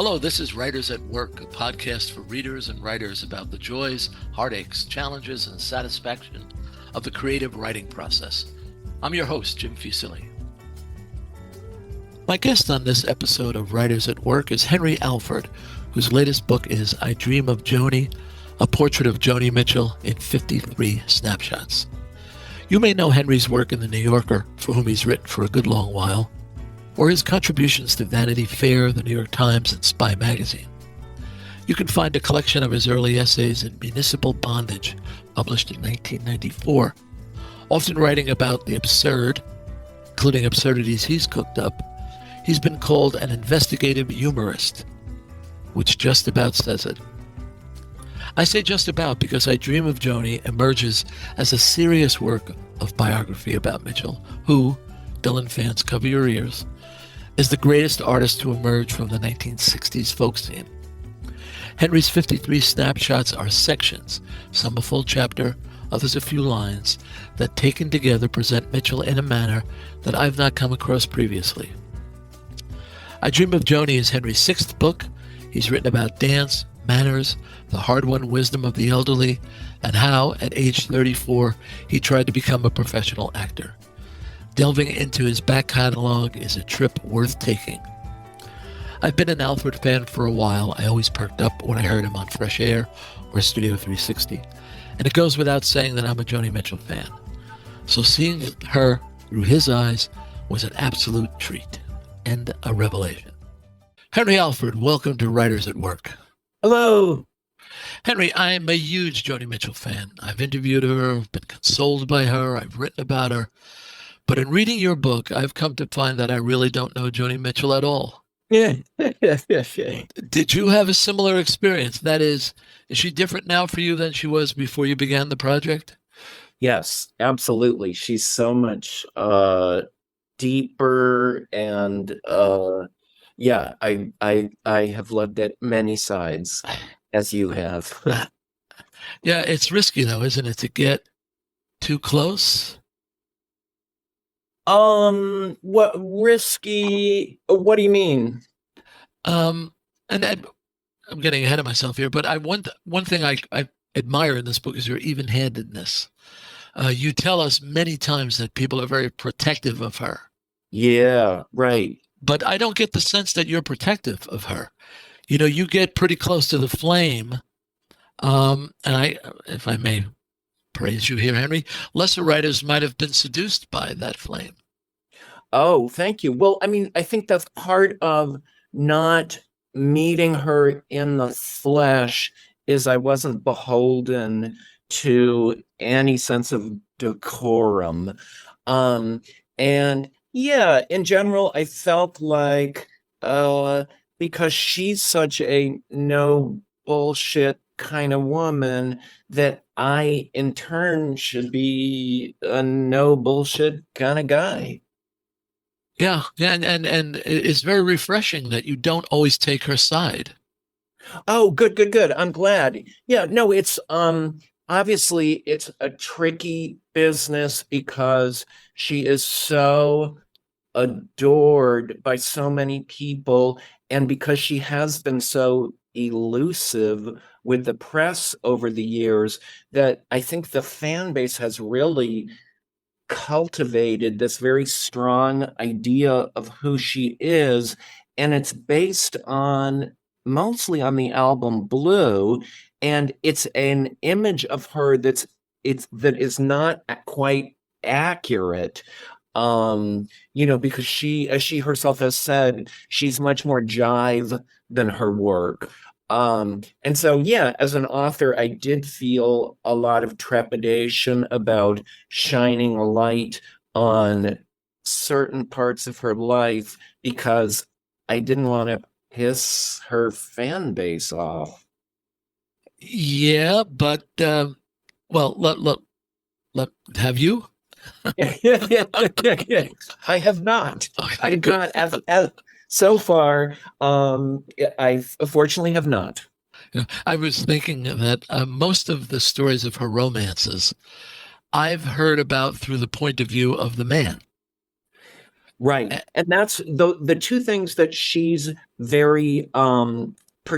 Hello, this is Writers at Work, a podcast for readers and writers about the joys, heartaches, challenges, and satisfaction of the creative writing process. I'm your host, Jim Fusilli. My guest on this episode of Writers at Work is Henry Alford, whose latest book is I Dream of Joni, a portrait of Joni Mitchell in 53 snapshots. You may know Henry's work in The New Yorker, for whom he's written for a good long while, or his contributions to Vanity Fair, The New York Times, and Spy magazine. You can find a collection of his early essays in Municipal Bondage, published in 1994, often writing about the absurd, including absurdities he's cooked up. He's been called an investigative humorist, which just about says it. I say just about because I Dream of Joni emerges as a serious work of biography about Mitchell, who, Dylan fans, cover your ears, is the greatest artist to emerge from the 1960s folk scene. Henry's 53 snapshots are sections, some a full chapter, others a few lines, that taken together present Mitchell in a manner that I've not come across previously. I Dream of Joni is Henry's sixth book. He's written about dance, manners, the hard-won wisdom of the elderly, and how, at age 34, he tried to become a professional actor. Delving into his back catalog is a trip worth taking. I've been an Alford fan for a while. I always perked up when I heard him on Fresh Air or Studio 360. And it goes without saying that I'm a Joni Mitchell fan. So seeing her through his eyes was an absolute treat and a revelation. Henry Alford, welcome to Writers at Work. Hello. Henry, I'm a huge Joni Mitchell fan. I've interviewed her, I've been consoled by her, I've written about her. But in reading your book, I've come to find that I really don't know Joni Mitchell at all. Yeah. Did you have a similar experience? That is she different now for you than she was before you began the project? Yes, absolutely. She's so much deeper and I have loved it many sides, as you have. Yeah, it's risky though, isn't it, to get too close? What risky? What do you mean? And I'm getting ahead of myself here, but one thing I admire in this book is your even-handedness. You tell us many times that people are very protective of her. Yeah, right. But I don't get the sense that you're protective of her. You know, you get pretty close to the flame. And if I may praise you here, Henry, lesser writers might have been seduced by that flame. Oh, thank you. Well, I mean, I think that's part of not meeting her in the flesh is I wasn't beholden to any sense of decorum. And yeah, in general, I felt like because she's such a no bullshit kind of woman that I in turn should be a no bullshit kind of guy. Yeah, and it's very refreshing that you don't always take her side. Oh, good. I'm glad. Yeah, no, it's obviously it's a tricky business because she is so adored by so many people, and because she has been so elusive with the press over the years, that I think the fan base has really cultivated this very strong idea of who she is, and it's based on mostly on the album Blue, and it's an image of her that is not quite accurate. Because she, as she herself has said, she's much more jive than her work. And so, yeah, as an author, I did feel a lot of trepidation about shining a light on certain parts of her life because I didn't want to piss her fan base off. Yeah, but well, let have you? I have not. I did not have. So far, I fortunately have not. I was thinking that most of the stories of her romances I've heard about through the point of view of the man. Right. And that's the two things that she's very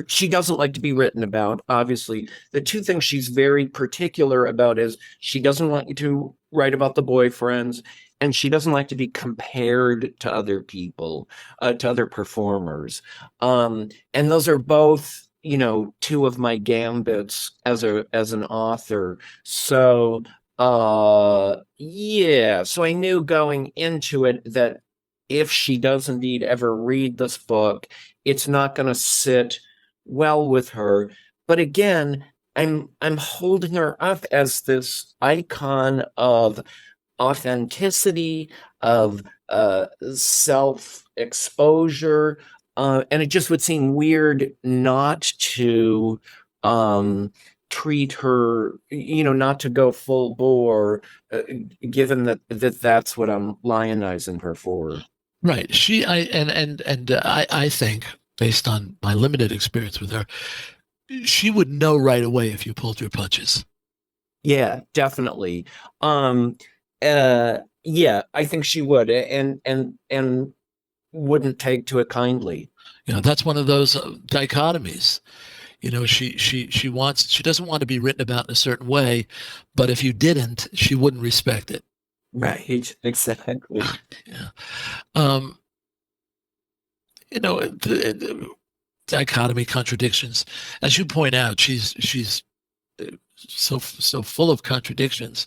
she doesn't like to be written about, obviously. The two things she's very particular about is she doesn't want you to write about the boyfriends, and she doesn't like to be compared to other people, to other performers. And those are both, two of my gambits as an author. So yeah, so I knew going into it that if she does indeed ever read this book, it's not going to sit well with her. But again, I'm holding her up as this icon of authenticity, of self-exposure, and it just would seem weird not to treat her, not to go full bore, given that that's what I'm lionizing her for. Right. I think, based on my limited experience with her, she would know right away if you pulled your punches. Yeah, definitely. Um, yeah, I think she would, and wouldn't take to it kindly. That's one of those dichotomies. She doesn't want to be written about in a certain way, but if you didn't, she wouldn't respect it. Right, exactly. Yeah. Um, the dichotomy, contradictions. As you point out, she's so full of contradictions.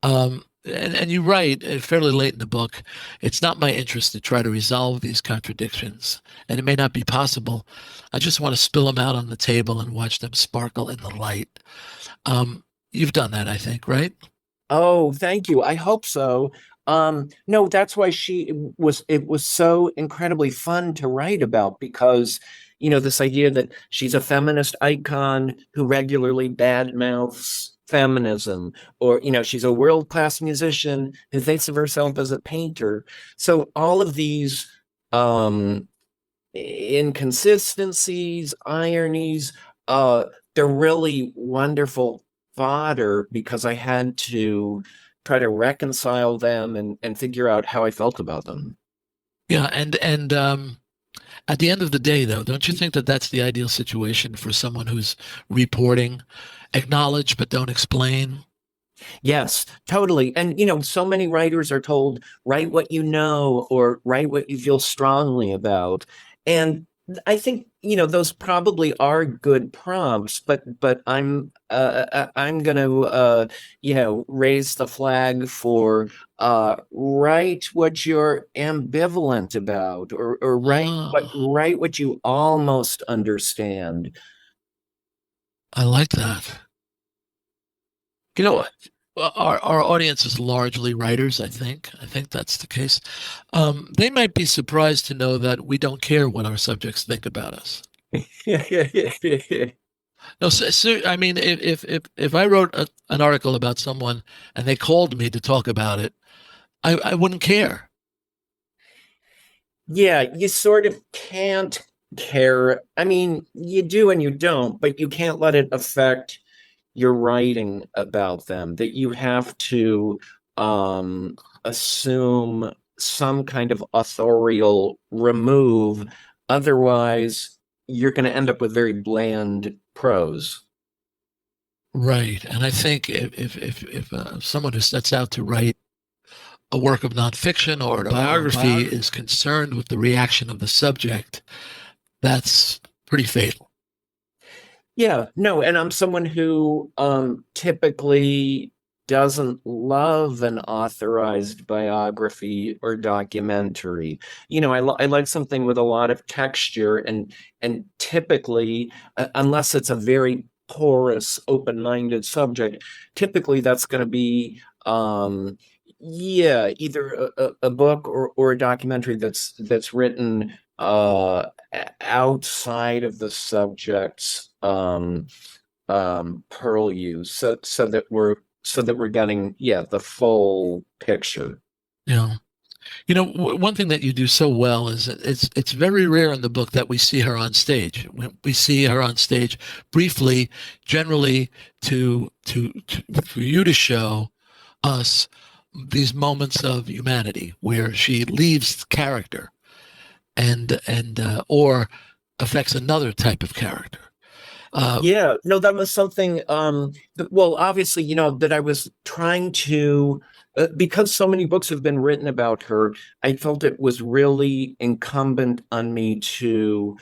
And you write fairly late in the book, it's not my interest to try to resolve these contradictions, and it may not be possible. I just want to spill them out on the table and watch them sparkle in the light. You've done that, I think, right? Oh, thank you. I hope so. No, that's why it was so incredibly fun to write about because, this idea that she's a feminist icon who regularly badmouths feminism, or, she's a world-class musician who thinks of herself as a painter. So all of these um inconsistencies, ironies, uh, they're really wonderful fodder because I had to try to reconcile them and figure out how I felt about them. Yeah, and at the end of the day, though, don't you think that that's the ideal situation for someone who's reporting, acknowledge but don't explain? Yes, totally. And so many writers are told, write what you know or write what you feel strongly about. And I think, those probably are good prompts, but I'm going to raise the flag for write what you're ambivalent about, or Oh, write what you almost understand. I like that. You know, our audience is largely writers, I think. I think that's the case. They might be surprised to know that we don't care what our subjects think about us. No, I mean, if I wrote an article about someone and they called me to talk about it, I wouldn't care. Yeah, you sort of can't care. I mean, you do and you don't, but you can't let it affect your writing about them. That you have to assume some kind of authorial remove. Otherwise, you're going to end up with very bland prose. Right. And I think if someone who sets out to write a work of nonfiction or a biography is concerned with the reaction of the subject, that's pretty fatal. Yeah, no, and I'm someone who typically doesn't love an authorized biography or documentary. I like something with a lot of texture, and typically, unless it's a very porous, open-minded subject, typically that's going to be yeah, either a book or a documentary that's written outside of the subject's purlieu, so that we're getting, the full picture. You know, one thing that you do so well is it's very rare in the book that we see her on stage. When we see her on stage briefly, generally for you to show us these moments of humanity where she leaves character and or affects another type of character. Yeah, no, that was something, well, obviously, that I was trying to, because so many books have been written about her, I felt it was really incumbent on me to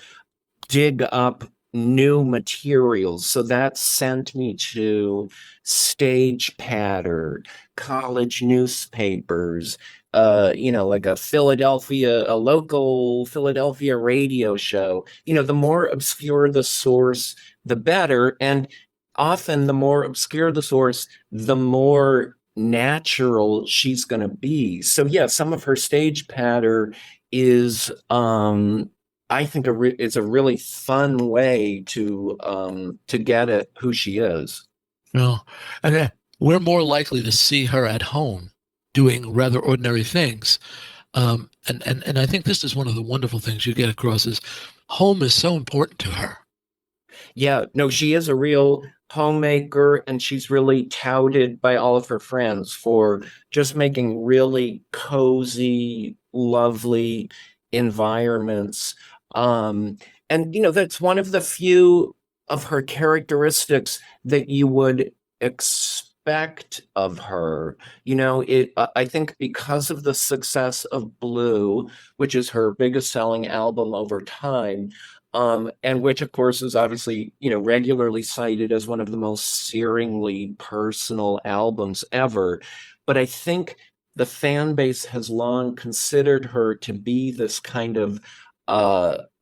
dig up new materials. So that sent me to Stage Patter, college newspapers, like a local Philadelphia radio show. The more obscure the source, the better. And often the more obscure the source, the more natural she's going to be. So yeah, some of her Stage Patter is I think it's a really fun way to get at who she is. Well, and we're more likely to see her at home doing rather ordinary things. And I think this is one of the wonderful things you get across is home is so important to her. Yeah, no, she is a real homemaker, and she's really touted by all of her friends for just making really cozy, lovely environments. And that's one of the few of her characteristics that you would expect of her. I think because of the success of Blue, which is her biggest selling album over time, and which of course is obviously, regularly cited as one of the most searingly personal albums ever. But I think the fan base has long considered her to be this kind of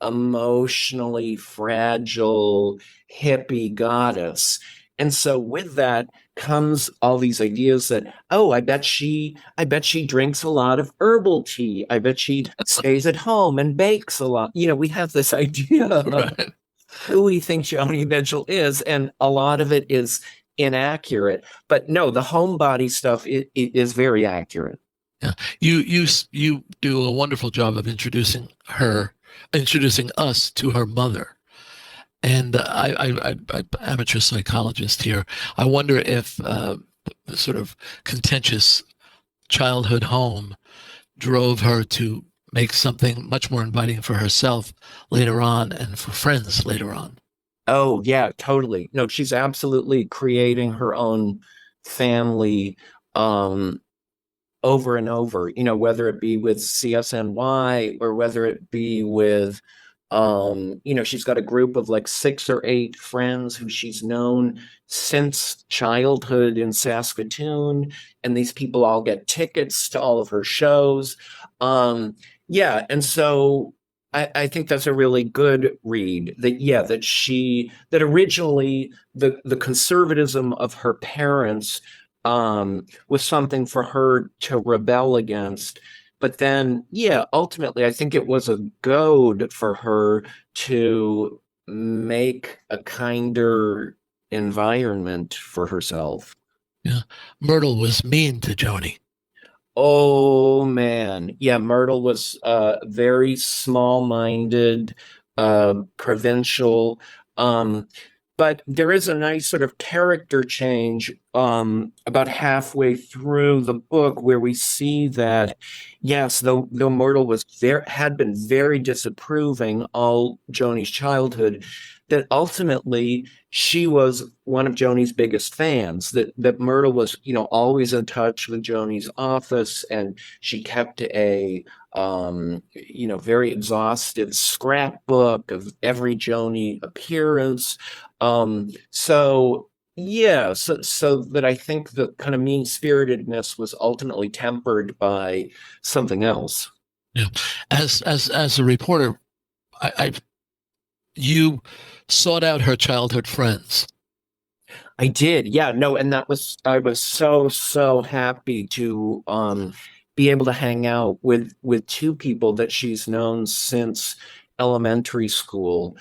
emotionally fragile hippie goddess. And so with that comes all these ideas that, oh, I bet she drinks a lot of herbal tea. I bet she stays at home and bakes a lot. We have this idea of Right. who we think Joni Mitchell is, and a lot of it is inaccurate. But no, the homebody stuff it is very accurate. Yeah. You do a wonderful job of introducing us to her mother. And I'm amateur psychologist here. I wonder if the sort of contentious childhood home drove her to make something much more inviting for herself later on and for friends later on. Oh, yeah, totally. No, she's absolutely creating her own family um over and over, whether it be with CSNY or whether it be with she's got a group of like 6 or 8 friends who she's known since childhood in Saskatoon, and these people all get tickets to all of her shows. Yeah, and so I think that's a really good read. That originally the conservatism of her parents was something for her to rebel against. But then, yeah, ultimately, I think it was a goad for her to make a kinder environment for herself. Yeah. Myrtle was mean to Joni. Oh man. Yeah, Myrtle was very small-minded, provincial. Um, but there is a nice sort of character change about halfway through the book where we see that, yes, though Myrtle had been very disapproving all Joni's childhood, that ultimately she was one of Joni's biggest fans, that Myrtle was, always in touch with Joni's office, and she kept a very exhaustive scrapbook of every Joni appearance. So yeah, so that I think the kind of mean-spiritedness was ultimately tempered by something else. Yeah. As a reporter, I you sought out her childhood friends. I did, yeah, no, and I was so happy to be able to hang out with 2 people that she's known since elementary school.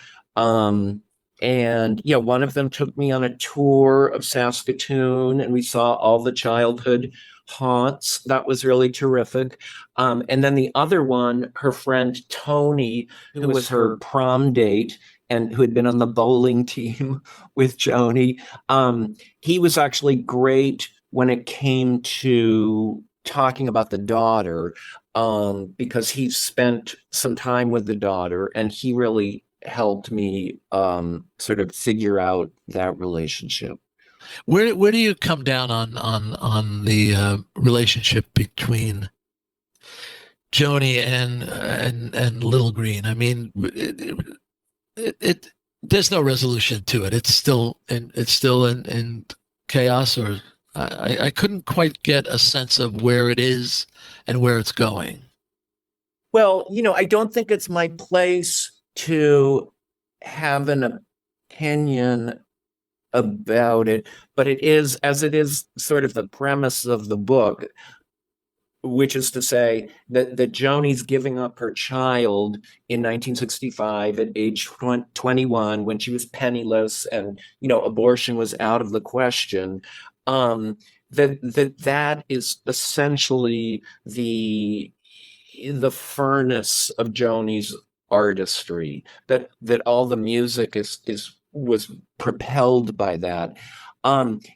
And yeah, one of them took me on a tour of Saskatoon, and we saw all the childhood haunts. That was really terrific. And then the other one, her friend Tony, who was her prom date and who had been on the bowling team with Joni. He was actually great when it came to talking about the daughter, because he spent some time with the daughter, and he really helped me sort of figure out that relationship. Where do you come down on the relationship between Joni and Little Green? I mean, it there's no resolution to it. It's still in chaos, or I couldn't quite get a sense of where it is and where it's going. Well, I don't think it's my place to have an opinion about it, but it is, as it is sort of the premise of the book, which is to say that Joni's giving up her child in 1965 at age 21, when she was penniless, and abortion was out of the question. That is essentially the furnace of Joni's artistry. That all the music was propelled by that.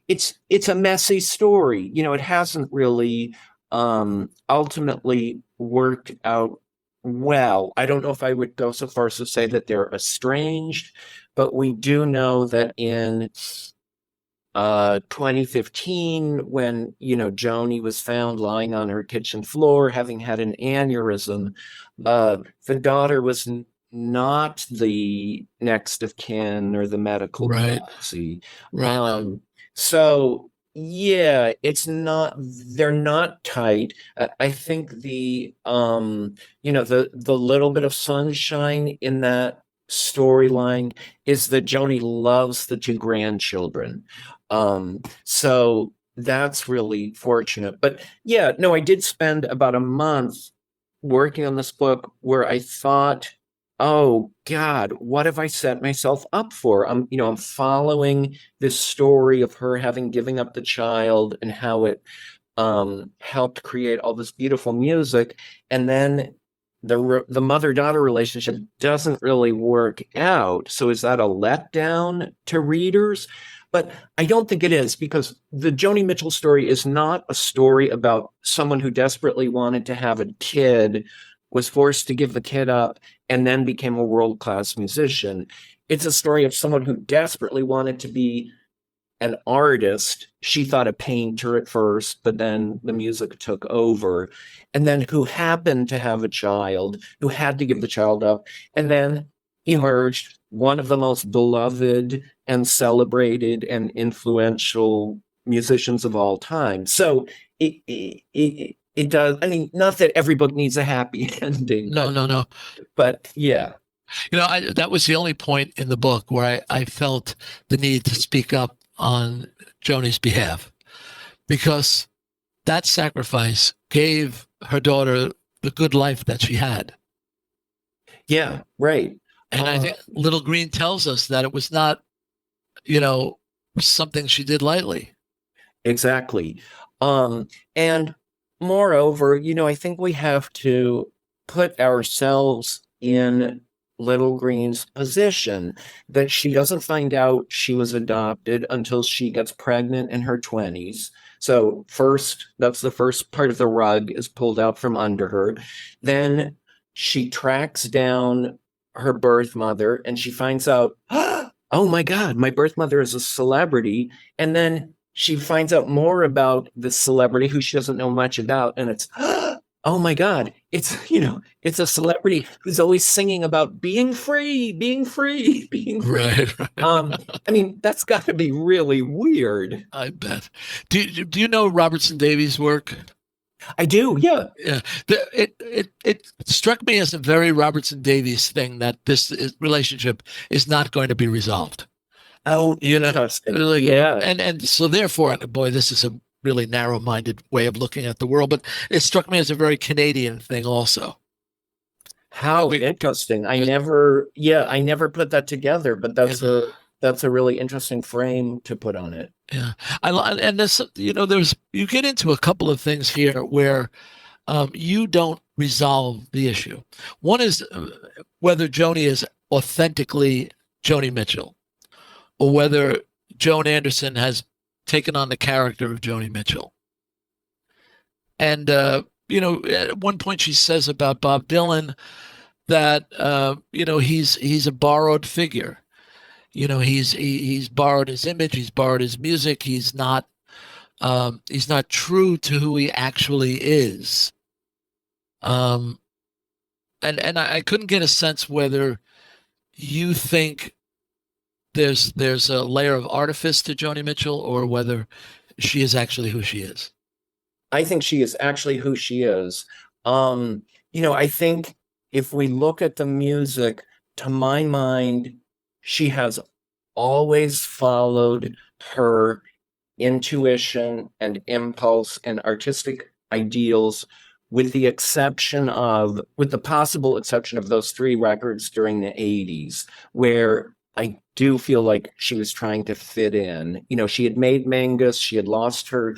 It's a messy story. It hasn't really ultimately worked out well. I don't know if I would go so far as to say that they're estranged, but we do know that in 2015, when Joni was found lying on her kitchen floor having had an aneurysm, the daughter was not the next of kin or the medical Right. proxy. Right. So yeah, they're not tight. I think the little bit of sunshine in that storyline is that Joni loves the two grandchildren. So that's really fortunate. But yeah, no, I did spend about a month working on this book where I thought, oh God, what have I set myself up for? I'm following this story of her having given up the child and how it helped create all this beautiful music, and then the mother-daughter relationship doesn't really work out. So is that a letdown to readers? But I don't think it is, because the Joni Mitchell story is not a story about someone who desperately wanted to have a kid, was forced to give the kid up, and then became a world-class musician. It's a story of someone who desperately wanted to be an artist. She thought a painter at first, but then the music took over, and then who happened to have a child, who had to give the child up, and then emerged one of the most beloved and celebrated and influential musicians of all time. So it does. I mean, not that every book needs a happy ending. No. But yeah. That was the only point in the book where I felt the need to speak up on Joni's behalf, because that sacrifice gave her daughter the good life that she had. Yeah, right. And I think Little Green tells us that it was not, something she did lightly. Exactly. And moreover, I think we have to put ourselves in Little Green's position, that she doesn't find out she was adopted until she gets pregnant in her 20s. So that's the first part of the rug is pulled out from under her. Then she tracks down her birth mother, and she finds out, oh my God, my birth mother is a celebrity. And then she finds out more about the celebrity who she doesn't know much about. And it's, oh my God, it's a celebrity who's always singing about being free, being free, being free. Right. I mean, that's got to be really weird. I bet. Do you know Robertson Davies' work? I do, yeah. Yeah. It struck me as a very Robertson Davies thing that relationship is not going to be resolved. Oh, Yeah. And so therefore, boy, this is a really narrow-minded way of looking at the world, but it struck me as a very Canadian thing also. How interesting. I never put that together, but that's a really interesting frame to put on it. Yeah. And this, you get into a couple of things here where you don't resolve the issue. One is whether Joni is authentically Joni Mitchell, or whether Joan Anderson has taken on the character of Joni Mitchell. And at one point she says about Bob Dylan that he's a borrowed figure. He's borrowed his image, he's borrowed his music. He's not true to who he actually is. Um, and I couldn't get a sense whether you think there's a layer of artifice to Joni Mitchell, or whether she is actually who she is. I think she is actually who she is. I think if we look at the music, to my mind, she has always followed her intuition and impulse and artistic ideals, with the possible exception of those three records during the 80s, where I do feel like she was trying to fit in. She had made Mangus, she had lost a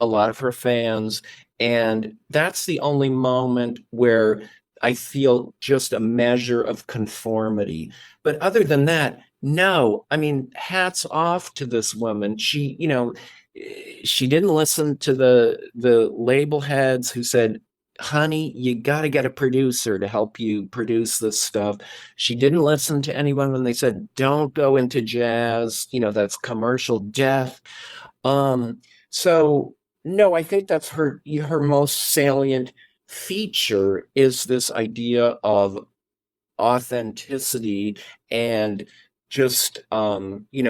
lot of her fans, and that's the only moment where I feel just a measure of conformity. But other than that, no. I mean, hats off to this woman. She didn't listen to the label heads who said, honey, you got to get a producer to help you produce this stuff. She didn't listen to anyone when they said, don't go into jazz, that's commercial death. So no, I think that's her most salient feature, is this idea of authenticity and just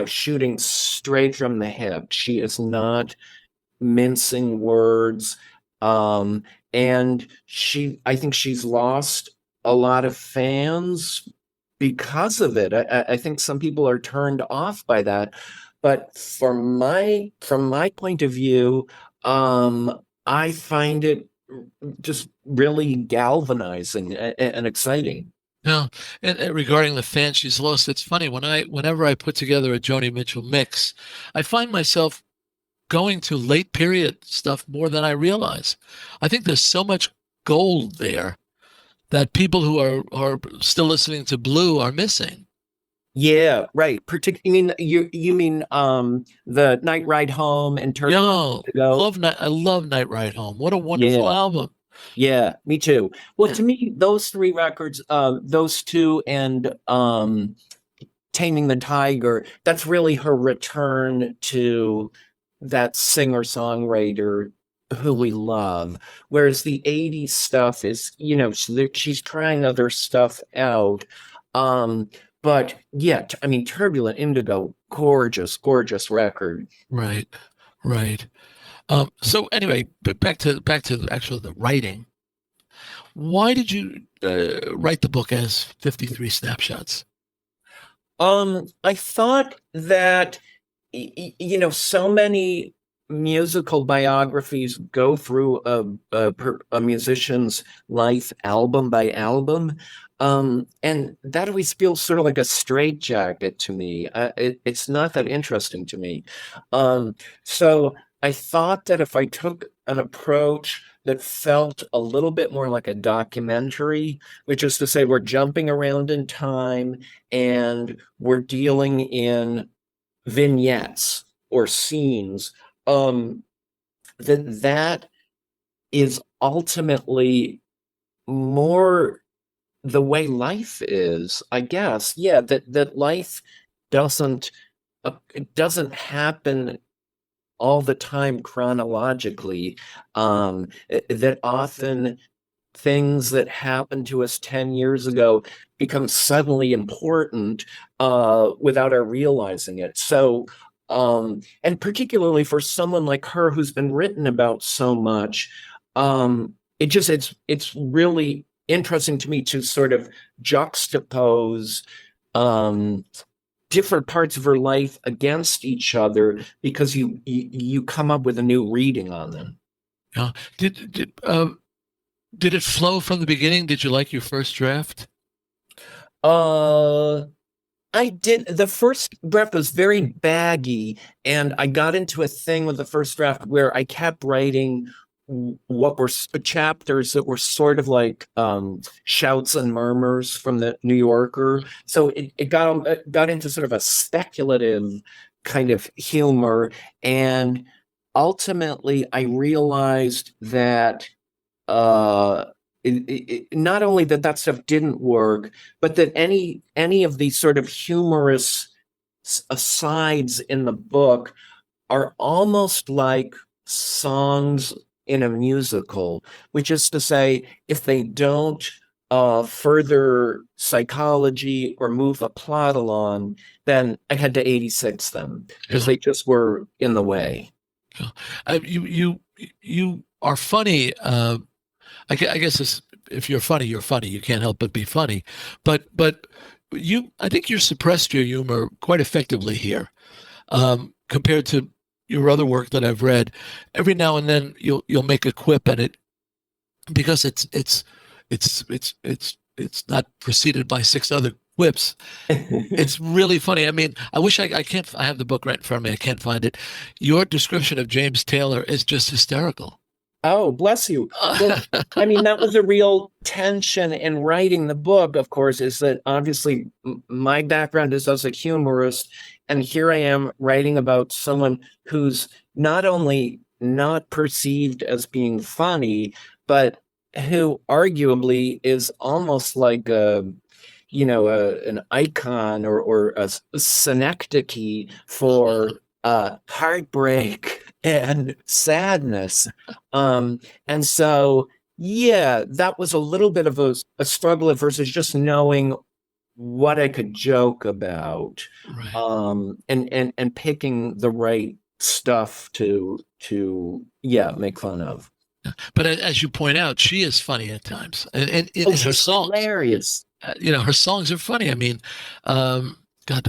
shooting straight from the hip. She is not mincing words. And I think she's lost a lot of fans because of it. I think some people are turned off by that. But from my point of view, I find it just really galvanizing and exciting. No, and regarding the fans she's lost, it's funny whenever I put together a Joni Mitchell mix, I find myself going to late period stuff more than I realize. I think there's so much gold there that people who are still listening to Blue are missing. Yeah, right. You mean the Night Ride Home and Turn Yo, to Go? I love Night Ride Home. What a wonderful Yeah, album. yeah, me too. Well, Yeah. to me, those three records, those two and Taming the Tiger, that's really her return to that singer-songwriter who we love. Whereas the 80s stuff is, she's trying other stuff out. Um, but yeah, I mean, Turbulent Indigo, gorgeous, gorgeous record. Right, right. So anyway, but back to actually the writing. Why did you write the book as 53 Snapshots? I thought that so many musical biographies go through a musician's life album by album. And that always feels sort of like a straitjacket to me. It's not that interesting to me. So I thought that if I took an approach that felt a little bit more like a documentary, which is to say we're jumping around in time and we're dealing in vignettes or scenes, then that is ultimately more the way life is, I guess. Yeah, that life doesn't it doesn't happen all the time chronologically. That often things that happened to us 10 years ago become suddenly important without our realizing it. So, and particularly for someone like her who's been written about so much, it's really interesting to me to sort of juxtapose um, different parts of her life against each other, because you come up with a new reading on them. Yeah. Did it flow from the beginning? Did you like your first draft? Uh, I did. The first draft was very baggy, and I got into a thing with the first draft where I kept writing what were chapters that were sort of like shouts and murmurs from the New Yorker. So it got into sort of a speculative kind of humor, and ultimately I realized that uh not only that that stuff didn't work, but that any of these sort of humorous asides in the book are almost like songs in a musical, which is to say, if they don't further psychology or move the plot along, then I had to 86 them because Yeah. they just were in the way. Yeah. You are funny. I guess if you're funny, you're funny. You can't help but be funny. But I think you suppressed your humor quite effectively here, compared to your other work that I've read. Every now and then you'll make a quip, and it because it's not preceded by six other quips. It's really funny. I mean, I wish I can't. I have the book right in front of me. I can't find it. Your description of James Taylor is just hysterical. Oh, bless you. Well, I mean, that was a real tension in writing the book, of course, is that obviously my background is as a humorist, and here I am writing about someone who's not only not perceived as being funny, but who arguably is almost like an icon or a synecdoche for heartbreak and sadness. And so, yeah, that was a little bit of a struggle at first, is just knowing what I could joke about, Right. and picking the right stuff to make fun of. But as you point out, she is funny at times, and in Oh, her she's songs, hilarious. her songs are funny. I mean, God,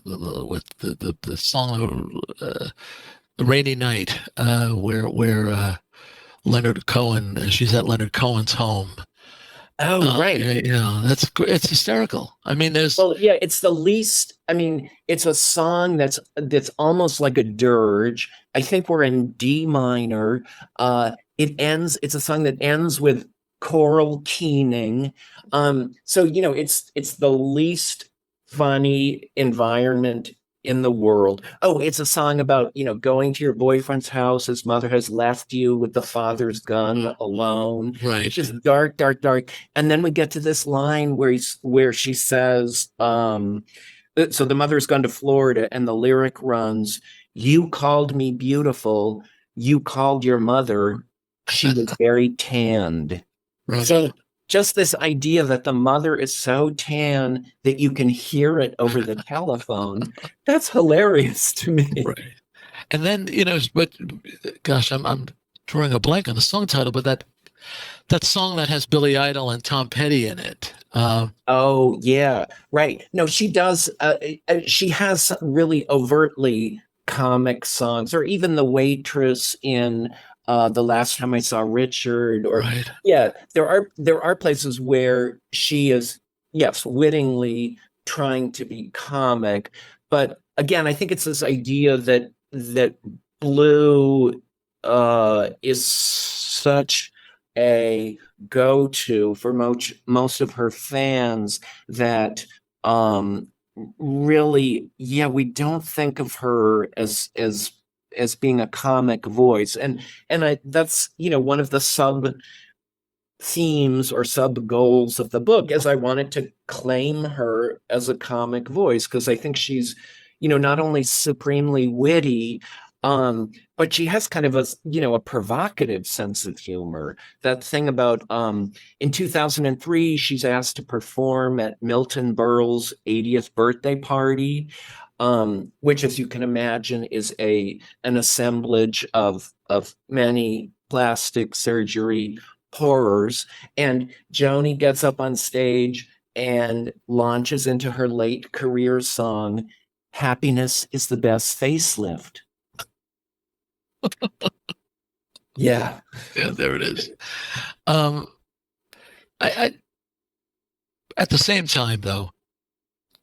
with the song "Rainy Night," where Leonard Cohen, she's at Leonard Cohen's home. Oh, right. It's hysterical. I mean, there's Well, yeah, it's the least. I mean, it's a song that's almost like a dirge. I think we're in D minor. It's a song that ends with choral keening. So it's the least funny environment in the world. Oh, it's a song about, going to your boyfriend's house. His mother has left you with the father's gun alone. right. It's just dark, dark, dark. And then we get to this line where she says, so the mother's gone to Florida, and the lyric runs, "You called me beautiful. You called your mother. She was very tanned." Right. So just this idea that the mother is so tan that you can hear it over the telephone, that's hilarious to me. Right. And then, but gosh, I'm drawing a blank on the song title, but that song that has Billy Idol and Tom Petty in it. Oh, yeah, right. No, she does. She has some really overtly comic songs, or even The Waitress in The Last Time I Saw Richard, or Right. yeah, there are places where she is, yes, wittingly trying to be comic, but again, I think it's this idea that Blue is such a go-to for most of her fans that really, yeah, we don't think of her as being a comic voice, and that's one of the sub themes or sub goals of the book, as I wanted to claim her as a comic voice, because I think she's not only supremely witty, but she has kind of a provocative sense of humor. That thing about in 2003 she's asked to perform at Milton Berle's 80th birthday party, which, as you can imagine, is an assemblage of many plastic surgery horrors. And Joni gets up on stage and launches into her late career song, "Happiness is the best facelift." Yeah. Yeah, there it is. Um, I at the same time, though,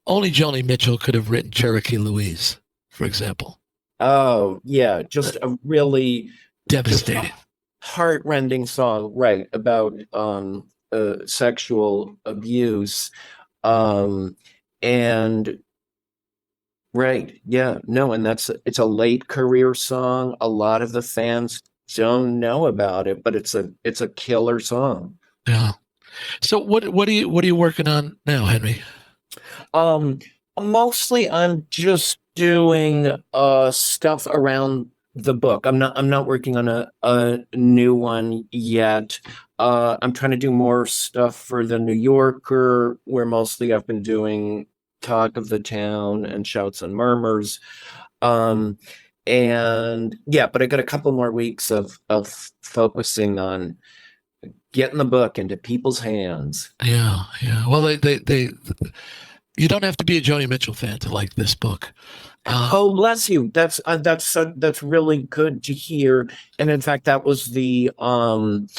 only Joni Mitchell could have written Cherokee Louise, for example. Oh, yeah. Just a really Devastating. heart-rending song, right, about sexual abuse. And Right. Yeah. No, and it's a late career song. A lot of the fans don't know about it, but it's a killer song. Yeah. So what are you working on now, Henry? Um, Mostly I'm just doing stuff around the book. I'm not working on a new one yet. I'm trying to do more stuff for the New Yorker, where mostly I've been doing Talk of the Town and Shouts and Murmurs. Um, and yeah, but I got a couple more weeks of focusing on getting the book into people's hands. Yeah, yeah. Well, they you don't have to be a Joni Mitchell fan to like this book. Oh, bless you. That's really good to hear. And in fact, that was the sort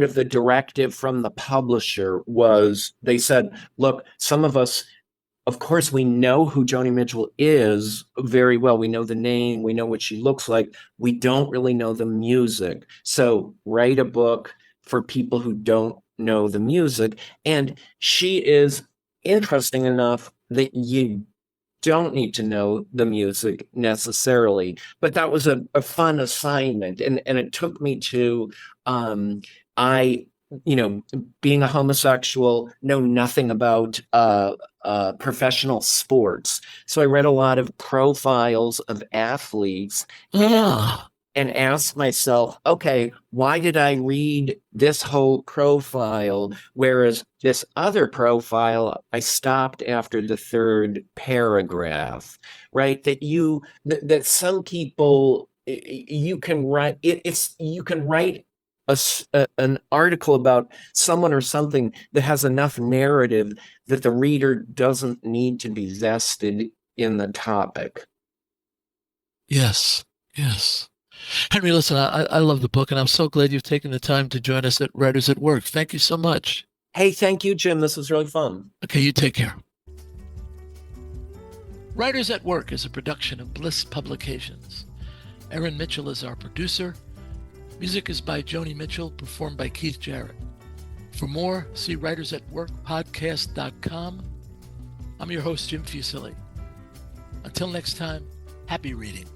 of the directive from the publisher was they said, look, some of us, of course, we know who Joni Mitchell is very well. We know the name, we know what she looks like. We don't really know the music. So write a book for people who don't know the music. And she is interesting enough that you don't need to know the music necessarily, but that was a fun assignment, and it took me to I being a homosexual, know nothing about professional sports, so I read a lot of profiles of athletes ah, and ask myself, okay, why did I read this whole profile? Whereas this other profile, I stopped after the third paragraph, right? That some people, you can write, you can write an article about someone or something that has enough narrative that the reader doesn't need to be vested in the topic. yes, yes. Henry, listen, I love the book, and I'm so glad you've taken the time to join us at Writers at Work. Thank you so much. Hey, thank you, Jim. This was really fun. Okay, you take care. Writers at Work is a production of Bliss Publications. Erin Mitchell is our producer. Music is by Joni Mitchell, performed by Keith Jarrett. For more, see writersaTworkpodcast.com. I'm your host, Jim Fusilli. Until next time, happy reading.